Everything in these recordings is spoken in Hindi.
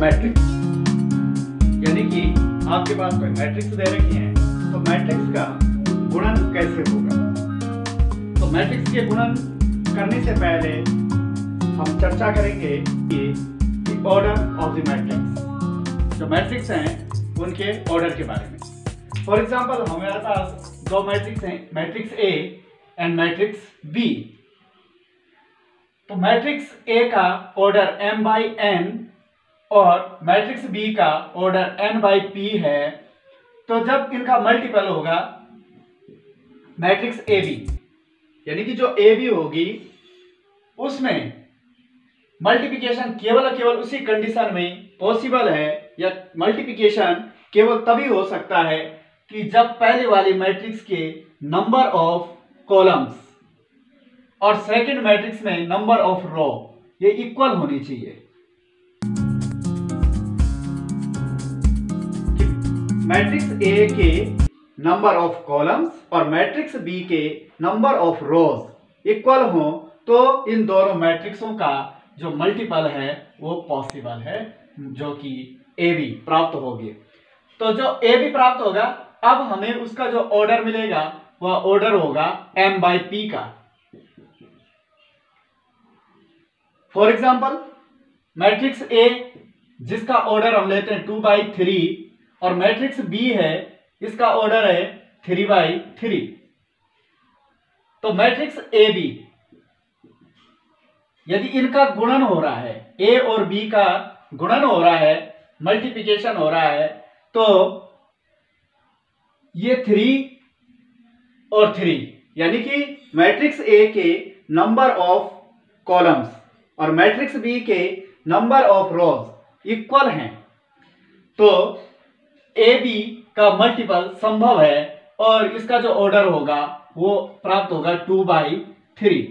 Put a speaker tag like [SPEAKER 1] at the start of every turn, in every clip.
[SPEAKER 1] मैट्रिक्स, यानी कि आपके पास कोई मैट्रिक्स दे रखी है तो मैट्रिक्स का गुणन कैसे होगा। तो मैट्रिक्स के गुणन करने से पहले हम चर्चा करेंगे कि ऑर्डर ऑफ द मैट्रिक्स, जो मैट्रिक्स हैं उनके ऑर्डर के बारे में। फॉर एग्जांपल हमारे पास दो मैट्रिक्स हैं, matrix A and matrix B. तो मैट्रिक्स ए का ऑर्डर m/n और मैट्रिक्स बी का ऑर्डर n/p है। तो जब इनका मल्टीपल होगा मैट्रिक्स ए बी, यानी कि जो ए बी होगी उसमें मल्टीप्लिकेशन केवल और केवल उसी कंडीशन में पॉसिबल है, या मल्टीप्लिकेशन केवल तभी हो सकता है कि जब पहले वाली मैट्रिक्स के नंबर ऑफ कॉलम्स और सेकंड मैट्रिक्स में नंबर ऑफ रो ये इक्वल होनी चाहिए। मैट्रिक्स ए के नंबर ऑफ कॉलम्स और मैट्रिक्स बी के नंबर ऑफ रोज इक्वल हो तो इन दोनों मैट्रिक्सों का जो मल्टीपल है वो पॉसिबल है, जो कि ए बी प्राप्त होगी। तो जो ए बी प्राप्त होगा, अब हमें उसका जो ऑर्डर मिलेगा वह ऑर्डर होगा m/p का। फॉर एग्जाम्पल मैट्रिक्स ए जिसका ऑर्डर हम लेते हैं 2/3 और मैट्रिक्स बी है इसका ऑर्डर है 3/3। तो मैट्रिक्स ए बी यदि इनका गुणन हो रहा है, ए और बी का गुणन हो रहा है, मल्टीप्लिकेशन हो रहा है, तो ये 3 और 3 यानी कि मैट्रिक्स ए के नंबर ऑफ कॉलम्स और मैट्रिक्स बी के नंबर ऑफ रोज इक्वल हैं। तो ए बी का मल्टीपल संभव है और इसका जो ऑर्डर होगा वो प्राप्त होगा 2/3।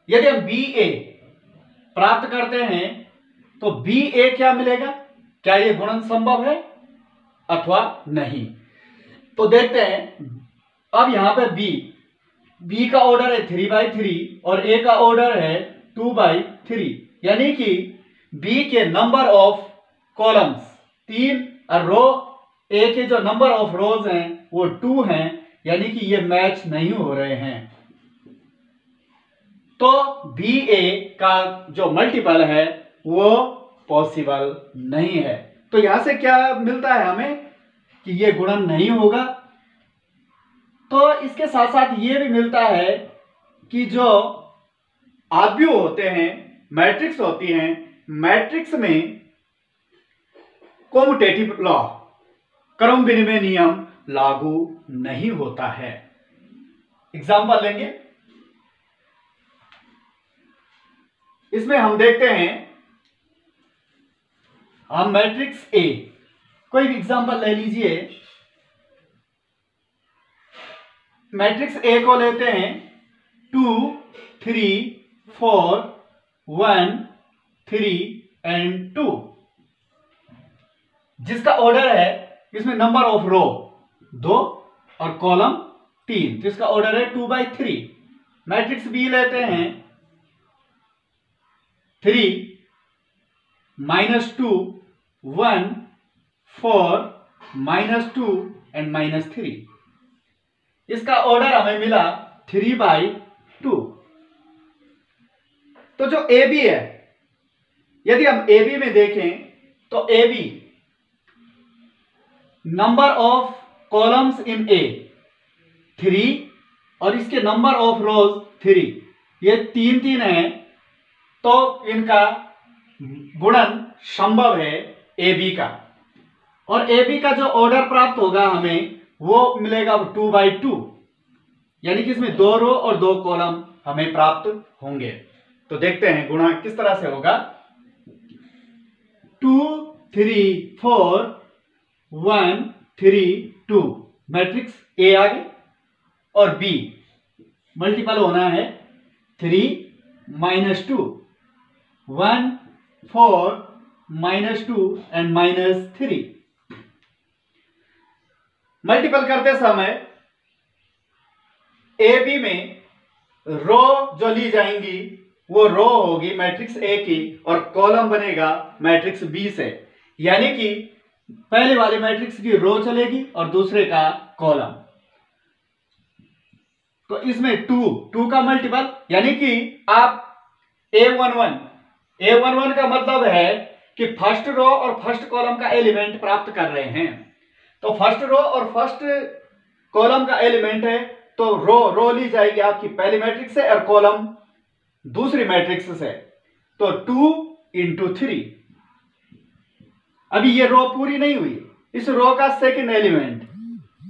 [SPEAKER 1] यदि हम बी ए प्राप्त करते हैं तो बी ए क्या मिलेगा, क्या ये गुणन संभव है अथवा नहीं। तो देखते हैं, अब यहां पे बी का ऑर्डर है 3/3 और ए का ऑर्डर है 2/3, यानी कि बी के नंबर ऑफ कॉलम्स 3 और रो ए के जो नंबर ऑफ रोज हैं वो 2 हैं, यानी कि ये मैच नहीं हो रहे हैं। तो बी ए का जो मल्टीपल है वो पॉसिबल नहीं है। तो यहां से क्या मिलता है हमें कि ये गुणन नहीं होगा। तो इसके साथ साथ ये भी मिलता है कि जो आव्यूह होते हैं, मैट्रिक्स होती हैं, मैट्रिक्स में कॉम्यूटेटिव लॉ क्रम विनिमय नियम लागू नहीं होता है। एग्जाम्पल लेंगे, इसमें हम देखते हैं, हम मैट्रिक्स ए कोई भी एग्जाम्पल ले लीजिए। मैट्रिक्स ए को लेते हैं 2 3 4 1 3 एंड 2, जिसका ऑर्डर है, इसमें नंबर ऑफ रो 2 और कॉलम 3, जिसका ऑर्डर है 2/3। मैट्रिक्स बी लेते हैं 3 -2 1 4 -2 एंड -3, इसका ऑर्डर हमें मिला 3/2। तो जो ए बी है, यदि हम ए बी में देखें तो A B number of columns in A 3 और इसके नंबर ऑफ रोज 3, ये 3 है। तो इनका गुणन संभव है ए बी का, और ए बी का जो ऑर्डर प्राप्त होगा हमें वो मिलेगा 2/2, यानी कि इसमें 2 रो और 2 कॉलम हमें प्राप्त होंगे। तो देखते हैं गुणा किस तरह से होगा। 2 3 4 1 3 2 मैट्रिक्स ए आ गई, और बी मल्टीपल होना है 3 -2 1 4 -2 एंड -3। मल्टीपल करते समय ए बी में रो जो ली जाएंगी वो रो होगी मैट्रिक्स ए की और कॉलम बनेगा मैट्रिक्स बी से। यानी कि पहले वाले मैट्रिक्स की रो चलेगी और दूसरे का कॉलम। तो इसमें टू का मल्टीपल, यानी कि आप A11 का मतलब है कि फर्स्ट रो और फर्स्ट कॉलम का एलिमेंट प्राप्त कर रहे हैं। तो फर्स्ट रो और फर्स्ट कॉलम का एलिमेंट है, तो रो ली जाएगी आपकी पहली मैट्रिक्स से और कॉलम दूसरी मैट्रिक्स से। तो 2 × 3। अभी ये रो पूरी नहीं हुई, इस रो का सेकंड एलिमेंट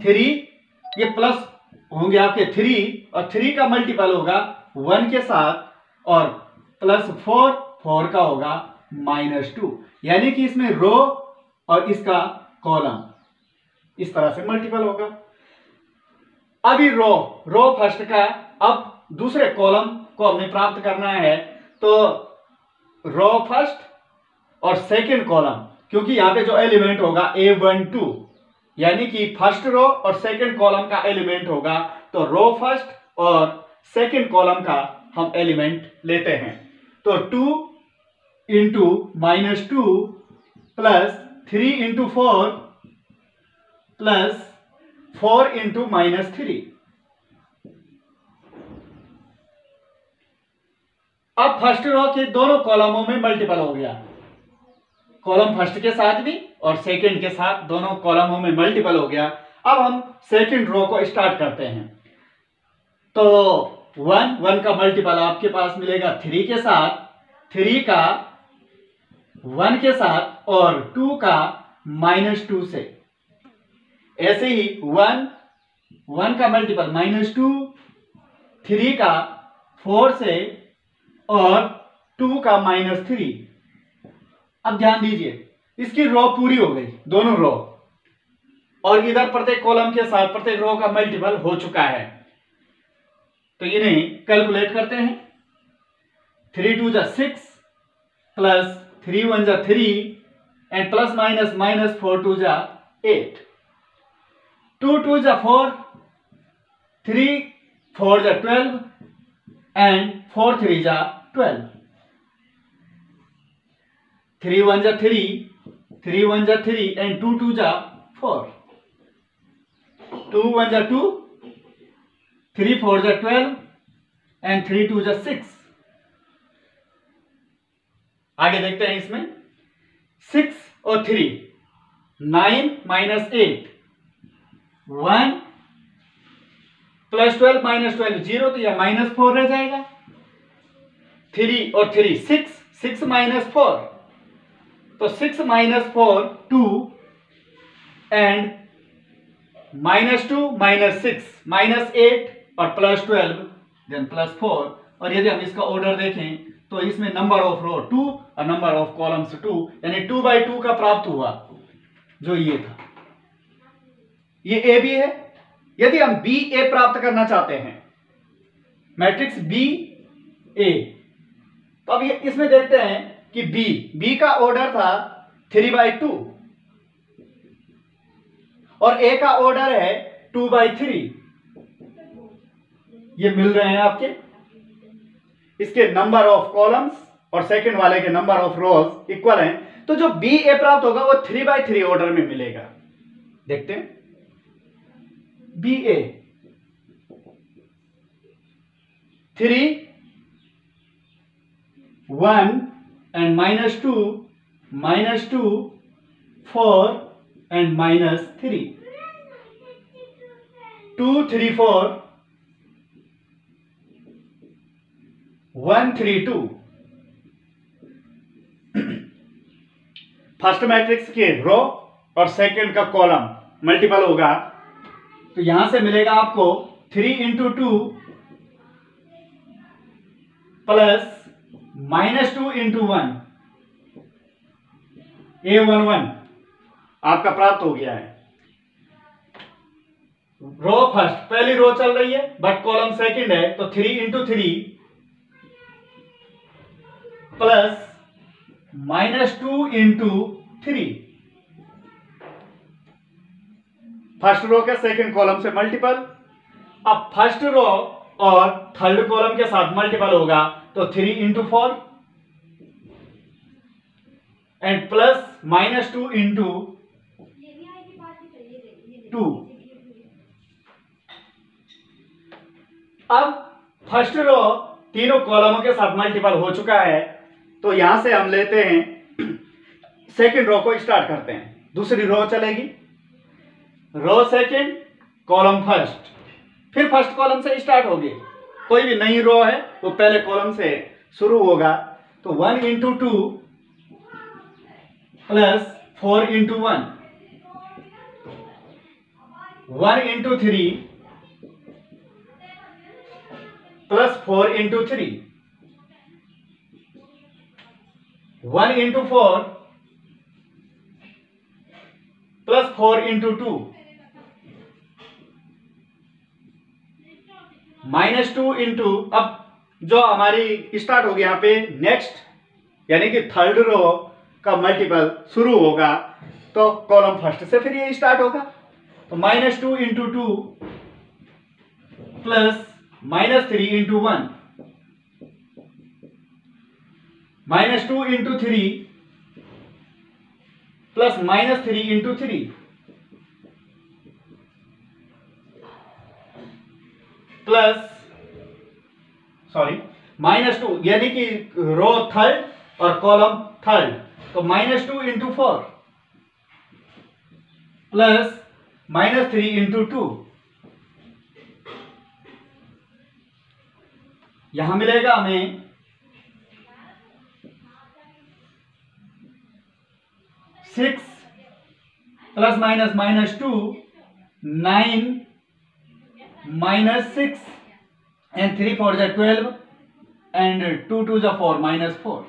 [SPEAKER 1] 3, ये प्लस होंगे आपके 3 और 3 का मल्टीपल होगा 1 के साथ और प्लस 4 का होगा -2। यानी कि इसमें रो और इसका कॉलम इस तरह से मल्टीपल होगा। अभी रो फर्स्ट का, अब दूसरे कॉलम को हमें प्राप्त करना है, तो रो फर्स्ट और सेकंड कॉलम, क्योंकि यहां पे जो एलिमेंट होगा A12, यानी कि फर्स्ट रो और सेकंड कॉलम का एलिमेंट होगा, तो रो फर्स्ट और सेकंड कॉलम का हम एलिमेंट लेते हैं। तो 2 × -2 प्लस 3 × 4 प्लस 4 × -3। अब फर्स्ट रो के दोनों कॉलमों में मल्टीपल हो गया, कॉलम फर्स्ट के साथ भी और सेकंड के साथ, दोनों कॉलमों में मल्टीपल हो गया। अब हम सेकंड रो को स्टार्ट करते हैं। तो 1 का मल्टीपल आपके पास मिलेगा 3 के साथ, 3 का 1 के साथ और 2 का -2 से। ऐसे ही 1 का मल्टीपल -2, 3 का 4 से और 2 का -3। अब ध्यान दीजिए, इसकी रो पूरी हो गई, दोनों रो, और इधर प्रत्येक कॉलम के साथ प्रत्येक रो का मल्टीपल हो चुका है। तो इन्हें कैलकुलेट करते हैं। 3 × 2 = 6 plus 3 × 1 = 3 and plus minus -4 × 2 = 8। 2 × 2 = 4, 3 × 4 = 12 and 4 × 3 = 12। 3 × 1 = 3, 3 × 1 = 3 and 2 × 2 = 4। 2 × 1 = 2, 3 × 4 = 12 and 3 × 2 = 6। आगे देखते हैं इसमें 6 और 3, 9 - 8, 1 प्लस 12 -12 0, तो यह -4 रह जाएगा। 3 और 3 6, 6 - 4, तो 6 - 4 2 एंड -2 -6 -8 और +12 देन +4। और यदि हम इसका ऑर्डर देखें तो इसमें नंबर ऑफ रो 2 और नंबर ऑफ कॉलम्स 2, यानी 2/2 का प्राप्त हुआ, जो ये था। ये ए बी है। यदि हम बी ए प्राप्त करना चाहते हैं, मैट्रिक्स बी ए, तो अब ये इसमें देखते हैं कि बी का ऑर्डर था 3/2 और ए का ऑर्डर है 2/3। ये मिल रहे हैं आपके, इसके नंबर ऑफ कॉलम्स और सेकंड वाले के नंबर ऑफ रोज इक्वल हैं। तो जो बी ए प्राप्त होगा वो 3/3 ऑर्डर में मिलेगा। देखते हैं B A 3 1 and -2 -2 4 and -3 2 3 4 1 3 2। First matrix के रो और सेकंड का कॉलम मल्टीपल होगा, तो यहां से मिलेगा आपको 3 × 2 प्लस -2 × 1 A11 आपका प्राप्त हो गया है। रो फर्स्ट, पहली रो चल रही है बट कॉलम सेकंड है, तो 3 × 3 प्लस -2 × 3। फर्स्ट रो के सेकंड कॉलम से मल्टीपल। अब फर्स्ट रो और थर्ड कॉलम के साथ मल्टीपल होगा, तो 3 इंटू 4 एंड प्लस -2 इंटू 2। अब फर्स्ट रो तीनों कॉलमों के साथ मल्टीपल हो चुका है, तो यहां से हम लेते हैं सेकंड रो को स्टार्ट करते हैं। दूसरी रो चलेगी, रो सेकंड कॉलम फर्स्ट, फिर फर्स्ट कॉलम से स्टार्ट होगी। कोई भी नई रो है वो पहले कॉलम से शुरू होगा। तो 1 into 2 plus 4 into 1, 1 into 3 plus 4 into 3, 1 into 4 plus 4 into 2, -2 into, अब जो हमारी स्टार्ट होगी यहां पे नेक्स्ट, यानी कि थर्ड रो का मल्टीपल शुरू होगा तो कॉलम फर्स्ट से फिर ये स्टार्ट होगा। तो -2 into 2 plus -3 into 1, -2 into 3 plus -3 into 3, plus -2, यानी कि रो थर्ड और कॉलम थर्ड, तो -2 इंटू 4 प्लस -3 इंटू 2, यहां मिलेगा हमें 6 plus -2 9 -6 and 3 4 is 12 and 2 2 is 4 -4,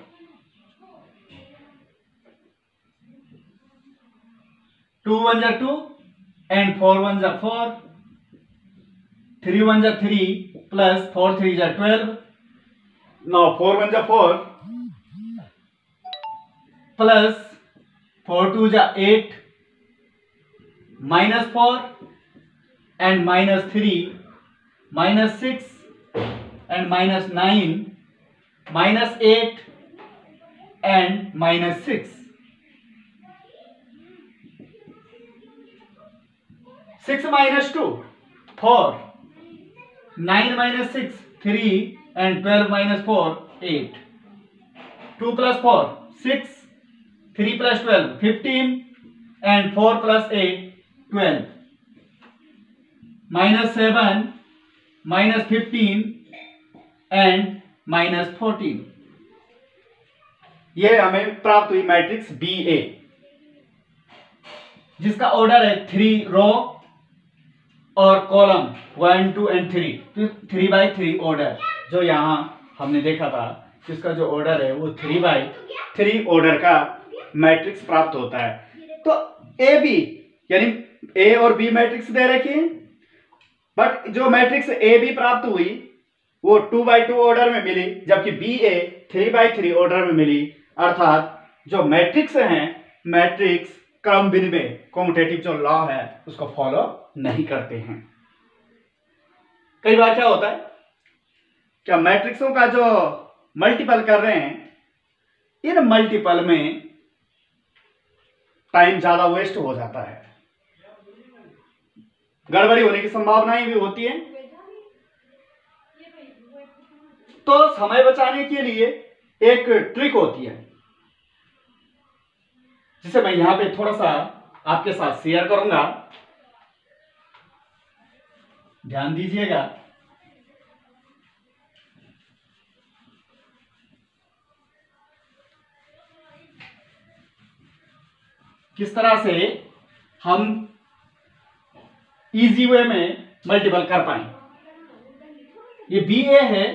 [SPEAKER 1] 2 1 is 2 and 4 1 is 4, 3 1 is 3 plus 4 3 is 12. Now 4 1 is 4 plus 4 2 is 8 -4 and -3 -6 and -9 -8 and -6, 6 minus 2 4, 9 minus 6 3 and 12 minus 4 8, 2 plus 4 6, 3 plus 12 15 and 4 plus 8 12, -7 -15 and -14। ये हमें प्राप्त हुई मैट्रिक्स BA, जिसका ऑर्डर है 3 रो और कॉलम 1 2 and 3, 3x3 ऑर्डर। जो यहां हमने देखा था जिसका जो ऑर्डर है वो 3x3 ऑर्डर का मैट्रिक्स प्राप्त होता है। तो AB यानी A और B मैट्रिक्स दे रखी है, बट जो मैट्रिक्स AB प्राप्त हुई वो 2x2 ऑर्डर में मिली, जबकि BA 3x3 ऑर्डर में मिली। अर्थात जो मैट्रिक्स हैं, मैट्रिक्स क्रम विनिमय कॉम्यूटेटिव जो लॉ है उसको फॉलो नहीं करते हैं। कई बार क्या होता है, क्या मैट्रिक्सों का जो मल्टीपल कर रहे हैं, इन मल्टीपल में टाइम ज्यादा वेस्ट हो जाता है, गड़बड़ी होने की संभावनाएं भी होती है। तो समय बचाने के लिए एक ट्रिक होती है जिसे मैं यहां पे थोड़ा सा आपके साथ शेयर करूंगा, ध्यान दीजिएगा। किस तरह से हम इजी वे में मल्टीपल कर पाए। ये BA है,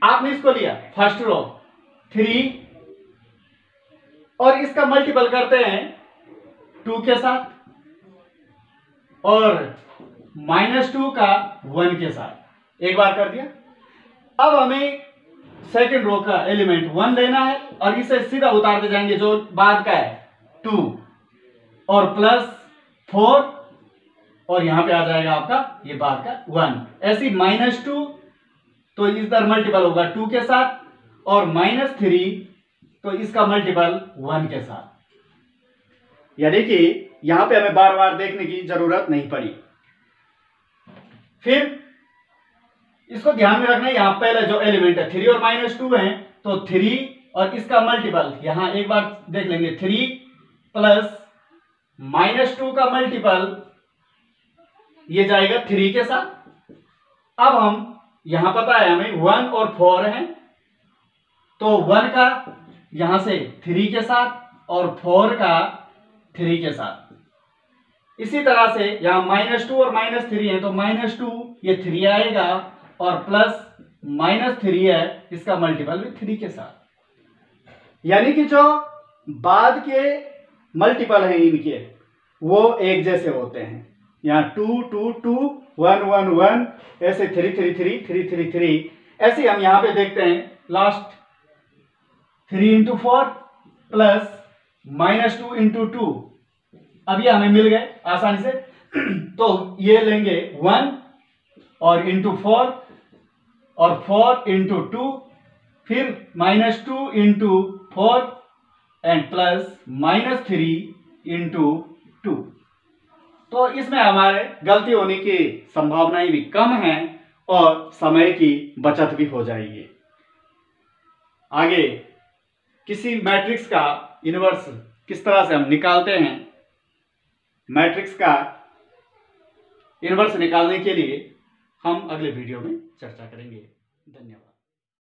[SPEAKER 1] आपने इसको लिया फर्स्ट रो 3 और इसका मल्टीपल करते हैं 2 के साथ और -2 का 1 के साथ, एक बार कर दिया। अब हमें सेकंड रो का एलिमेंट 1 लेना है और इसे सीधा उतारते जाएंगे, जो बाद का है 2 और प्लस 4 और यहां पे आ जाएगा आपका ये बाद का 1। ऐसी -2 तो इधर मल्टीपल होगा 2 के साथ, और -3 तो इसका मल्टीपल 1 के साथ। यानी कि यहां पे हमें बार बार देखने की जरूरत नहीं पड़ी। फिर इसको ध्यान में रखना है, यहां पहला जो एलिमेंट है 3 और -2 है, तो 3 और इसका मल्टीपल यहां एक बार देख लेंगे, 3 प्लस -2 का मल्टीपल ये जाएगा 3 के साथ। अब हम यहां पता है हमें 1 और 4 है, तो 1 का यहां से 3 के साथ और 4 का 3 के साथ। इसी तरह से यहां -2 और -3 है, तो -2 ये 3 आएगा और प्लस -3 है, इसका मल्टीपल भी 3 के साथ। यानी कि जो बाद के मल्टीपल हैं इनके वो एक जैसे होते हैं। यहाँ 2 2 2 1 1 1 ऐसे 3 3 3 3 3 3 ऐसे हम यहाँ पे देखते हैं। लास्ट 3 इंटू 4 प्लस -2 इंटू 2, अब ये हमें मिल गए आसानी से। तो ये लेंगे 1 और इंटू 4 और 4 इंटू 2, फिर -2 इंटू 4 एंड प्लस -3 इंटू 2। तो इसमें हमारे गलती होने की संभावनाएं भी कम हैं और समय की बचत भी हो जाएगी। आगे किसी मैट्रिक्स का इनवर्स किस तरह से हम निकालते हैं, मैट्रिक्स का इनवर्स निकालने के लिए हम अगले वीडियो में चर्चा करेंगे। धन्यवाद।